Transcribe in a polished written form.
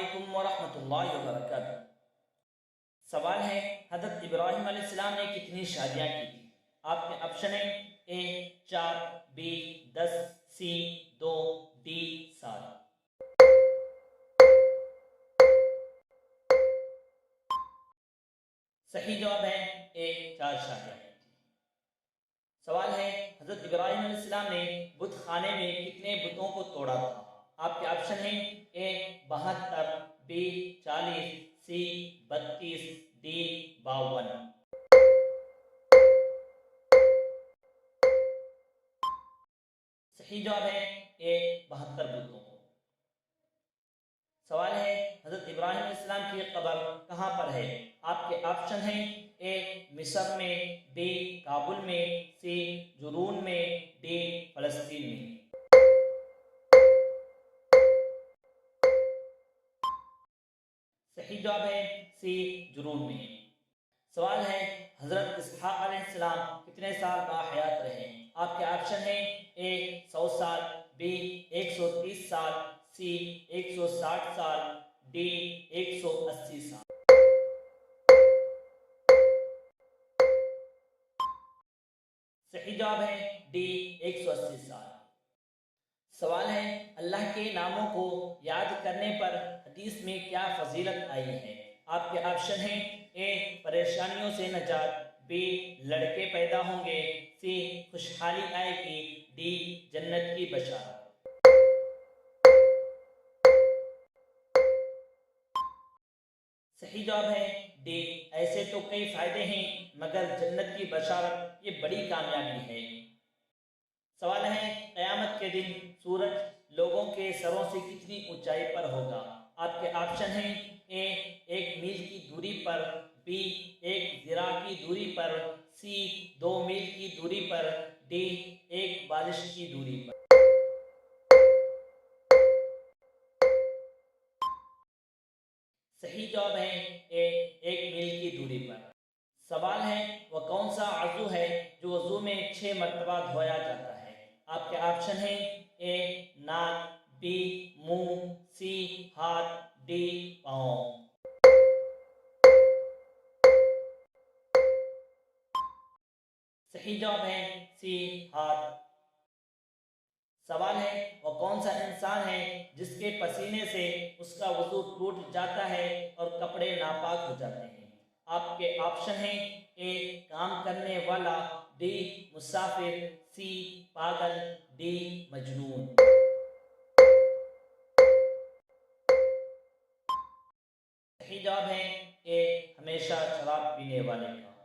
अस्सलामुअलैकुम वरहमतुल्लाहि वबरकातुहू। सवाल है, हज़रत इब्राहीम अलैहिस्सलाम ने कितनी शादियाँ की थी? आपके ऑप्शन है ए 4, बी 10, सी 2, डी 7। सही जवाब है ए 4 शादियाँ की थी। सवाल है, हज़रत इब्राहीम अलैहिस्सलाम ने बुत खाने में कितने बुतों को तोड़ा था? आपके ऑप्शन हैं ए 72, बी 40, सी 32, डी 52। सही जवाब है ए 72 बुतों को। सवाल है, हज़रत इब्राहीम अलैहिस्सलाम की कब्र कहाँ पर है? आपके ऑप्शन हैं ए मिस्र में, बी काबुल में, सी जुरून में, डी फलस्तीन में। सही जवाब है सी जुरून में। सवाल है, हज़रत इसहाक़ अलैहिस्सलाम कितने साल बाहयात रहे? आपके ऑप्शन हैं ए 100 साल, बी 130 साल, सी 160 साल, डी 180 साल। सही जवाब है डी 180 साल। सवाल है, अल्लाह के नामों को याद करने पर हदीस में क्या फजीलत आई है? आपके ऑप्शन हैं ए परेशानियों से नजात, बी लड़के पैदा होंगे, सी खुशहाली आएगी, डी जन्नत की बशारत। सही जवाब है डी। ऐसे तो कई फायदे हैं मगर जन्नत की बशारत ये बड़ी कामयाबी है। सवाल है, क़यामत के दिन सूरज लोगों के सरों से कितनी ऊंचाई पर होगा? आपके ऑप्शन हैं ए 1 मील की दूरी पर, बी 1 ज़िरा की दूरी पर, सी 2 मील की दूरी पर, डी 1 बारिश की दूरी पर। सही जवाब है ए 1 मील की दूरी पर। सवाल है, वह कौन सा आज़ू है जो वज़ू में 6 मरतबा धोया जाता है? आपके ऑप्शन हैं ए नाक, बी मुंह, सी हाथ, डी पाँव। सही जवाब है सी हाथ। सवाल है, वह कौन सा इंसान है जिसके पसीने से उसका वज़ू टूट जाता है और कपड़े नापाक हो जाते हैं? आपके ऑप्शन हैं ए काम करने वाला, बी मुसाफिर, सी पागल, डी मजनून। सही जवाब है ए हमेशा शराब पीने वाले का।